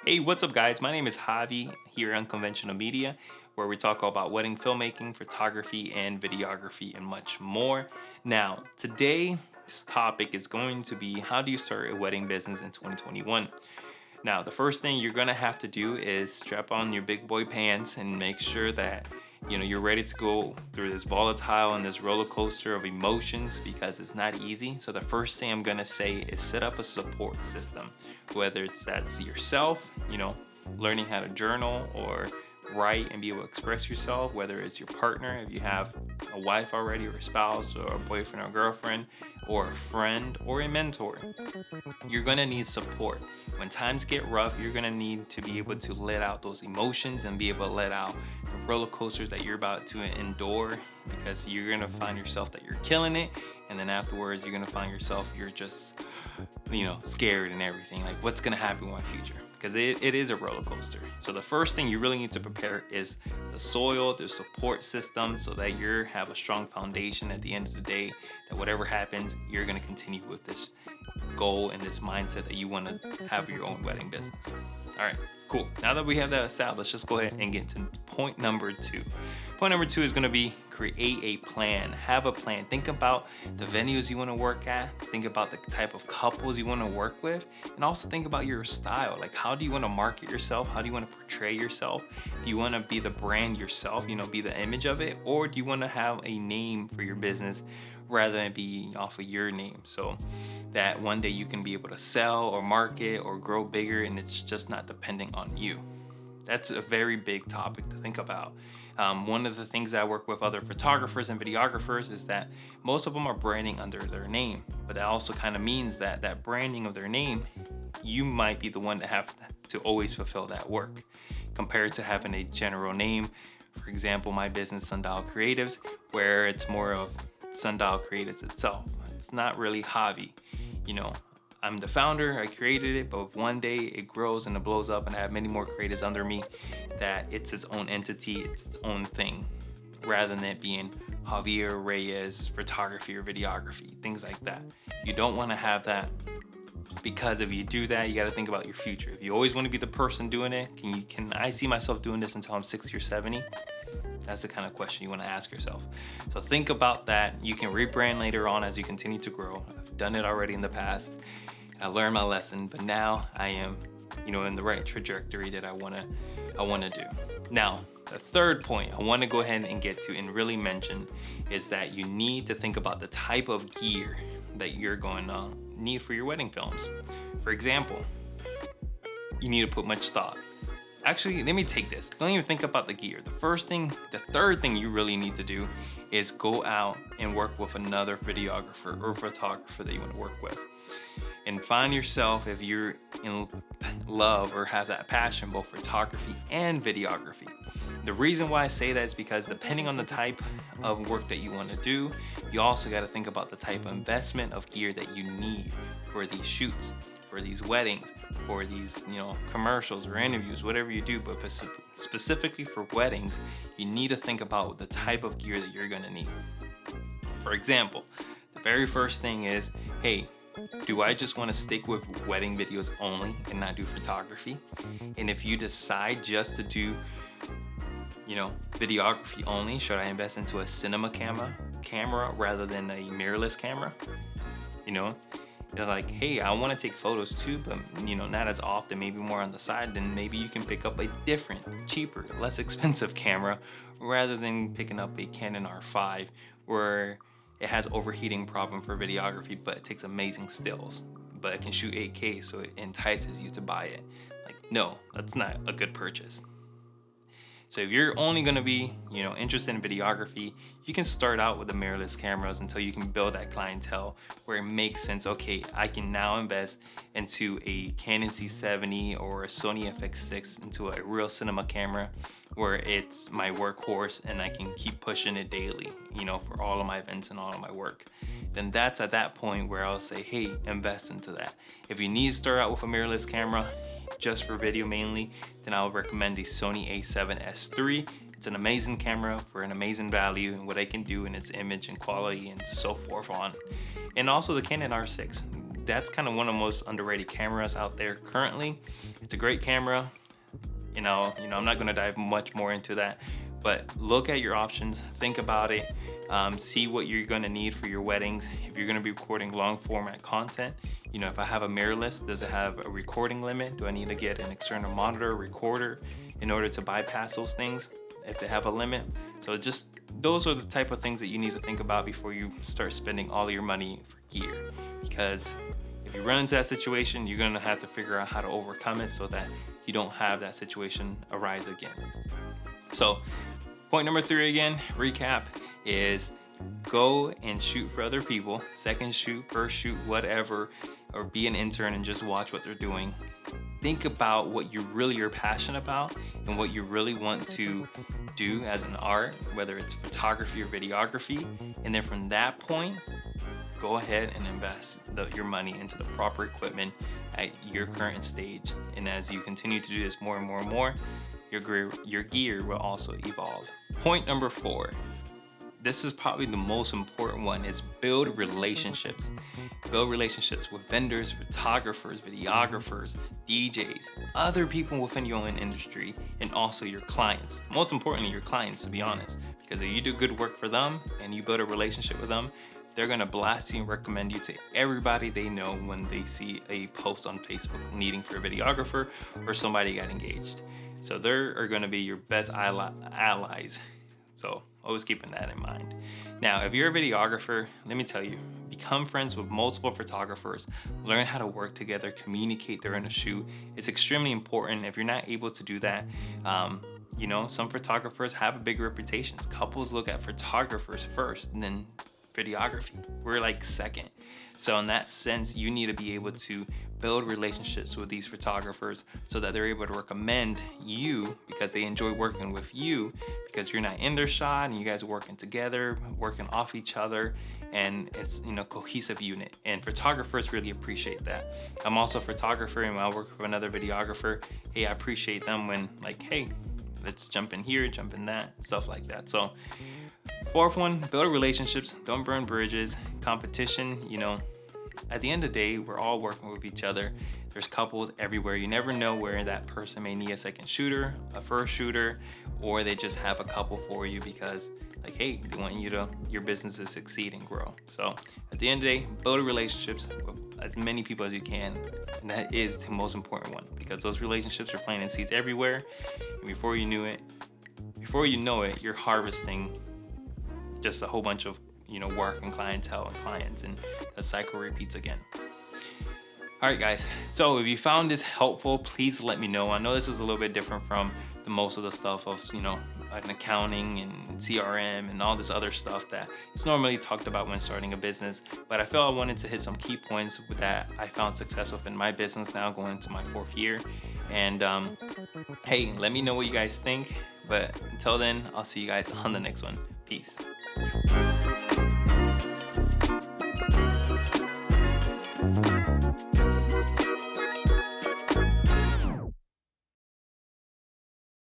Hey, what's up, guys? My name is Javi here on Conventional Media, where we talk about wedding filmmaking, photography, and videography, and much more. Now, today, this topic is going to be how do you start a wedding business in 2021? Now, the first thing you're gonna have to do is strap on your big boy pants and make sure that you're ready to go through this volatile and this roller coaster of emotions because it's not easy. So the first thing I'm gonna say is set up a support system, whether that's yourself, learning how to journal or write and be able to express yourself, whether it's your partner, if you have a wife already, or a spouse, or a boyfriend or girlfriend, or a friend, or a mentor. You're gonna need support. When times get rough, you're gonna need to be able to let out those emotions and be able to let out the roller coasters that you're about to endure, because you're gonna find yourself that you're killing it, and then afterwards you're gonna find yourself you're just scared and everything, like what's gonna happen in my future, because it is a roller coaster. So the first thing you really need to prepare is the soil, the support system, so that you have a strong foundation at the end of the day, that whatever happens, you're gonna continue with this goal and this mindset that you want to have your own wedding business. All right, cool. Now that we have that established, let's go ahead and get to point number two. Point number two is going to be create a plan. Have a plan. Think about the venues you want to work at. Think about the type of couples you want to work with, and also think about your style. Like, how do you want to market yourself? How do you want to portray yourself? Do you want to be the brand yourself, be the image of it, or do you want to have a name for your business rather than be off of your name, so that one day you can be able to sell or market or grow bigger and it's just not depending on you? That's a very big topic to think about. One of the things I work with other photographers and videographers is that most of them are branding under their name, but that also kind of means that that branding of their name, you might be the one that have to always fulfill that work, compared to having a general name. For example, my business, Sundial Creatives, where it's more of Sundial Creatives itself. It's not really Javi. I'm the founder, I created it, but one day it grows and it blows up and I have many more creatives under me, that it's its own entity, it's its own thing, rather than it being Javier Reyes photography or videography, things like that. You don't want to have that, because if you do that, you got to think about your future. If you always want to be the person doing it, can I see myself doing this until I'm 60 or 70? That's the kind of question you want to ask yourself. So think about that. You can rebrand later on as you continue to grow. I've done it already in the past. I learned my lesson, but now I am, in the right trajectory that I want to do. Now, the third point I want to go ahead and get to and really mention is that you need to think about the type of gear that you're going to need for your wedding films. For example, you need to put much thought. Actually, let me take this. Don't even think about the gear. The third thing you really need to do is go out and work with another videographer or photographer that you want to work with. And find yourself, if you're in love or have that passion, both photography and videography. The reason why I say that is because depending on the type of work that you want to do, you also got to think about the type of investment of gear that you need for these shoots, for these weddings, for these commercials or interviews, whatever you do. But specifically for weddings, you need to think about the type of gear that you're going to need. For example, the very first thing is, hey, do I just want to stick with wedding videos only and not do photography? And if you decide just to do videography only, should I invest into a cinema camera rather than a mirrorless camera? They're like, hey, I want to take photos too, but not as often, maybe more on the side. Then maybe you can pick up a different, cheaper, less expensive camera rather than picking up a Canon R5 where it has overheating problem for videography, but it takes amazing stills, but it can shoot 8K, so it entices you to buy it. Like, no, that's not a good purchase. So if you're only going to be, interested in videography, you can start out with the mirrorless cameras until you can build that clientele where it makes sense. Okay, I can now invest into a Canon C70 or a Sony FX6, into a real cinema camera where it's my workhorse and I can keep pushing it daily, for all of my events and all of my work. Then that's at that point where I'll say, hey, invest into that. If you need to start out with a mirrorless camera, just for video mainly, then I'll recommend the Sony a7S III. It's an amazing camera for an amazing value and what I can do in its image and quality and so forth on. And also the Canon R6. that's kind of one of the most underrated cameras out there currently. It's a great camera. I'm not going to dive much more into that, but look at your options, think about it, see what you're going to need for your weddings. If you're going to be recording long format content, if I have a mirrorless, does it have a recording limit? Do I need to get an external monitor, recorder in order to bypass those things if they have a limit? So just those are the type of things that you need to think about before you start spending all your money for gear, because if you run into that situation, you're going to have to figure out how to overcome it so that you don't have that situation arise again. So point number 3 again, recap, is go and shoot for other people. Second shoot, first shoot, whatever, or be an intern and just watch what they're doing. Think about what you really are passionate about and what you really want to do as an art, whether it's photography or videography. And then from that point, go ahead and invest your money into the proper equipment at your current stage. And as you continue to do this more and more and more, your gear will also evolve. Point number 4. This is probably the most important one, is build relationships. Build relationships with vendors, photographers, videographers, DJs, other people within your own industry, and also your clients. Most importantly, your clients, to be honest, because if you do good work for them and you build a relationship with them, they're gonna blast you and recommend you to everybody they know when they see a post on Facebook needing for a videographer or somebody got engaged. So they are gonna be your best allies. So always keeping that in mind. Now, if you're a videographer, let me tell you, become friends with multiple photographers, learn how to work together, communicate during a shoot. It's extremely important. If you're not able to do that, some photographers have a big reputation. Couples look at photographers first and then videography. We're like second. So in that sense, you need to be able to build relationships with these photographers so that they're able to recommend you because they enjoy working with you, because you're not in their shot and you guys are working together, working off each other, and it's cohesive unit. And photographers really appreciate that. I'm also a photographer, and when I work with another videographer, hey, I appreciate them when like, hey, let's jump in here, jump in that, stuff like that. So 4th one, build relationships, don't burn bridges. Competition, at the end of the day, we're all working with each other. There's couples everywhere. You never know where that person may need a second shooter, a first shooter, or they just have a couple for you because like, hey, they want your business to succeed and grow. So at the end of the day, build relationships with as many people as you can. And that is the most important one, because those relationships are planting seeds everywhere. And before you know it, you're harvesting just a whole bunch of work and clientele and clients, and the cycle repeats again. All right, guys, so if you found this helpful, please let me know. I know this is a little bit different from most of the stuff of an accounting and CRM and all this other stuff that it's normally talked about when starting a business, but I felt I wanted to hit some key points that I found success within my business now going into my 4th year. And hey, let me know what you guys think, but until then, I'll see you guys on the next one. Peace.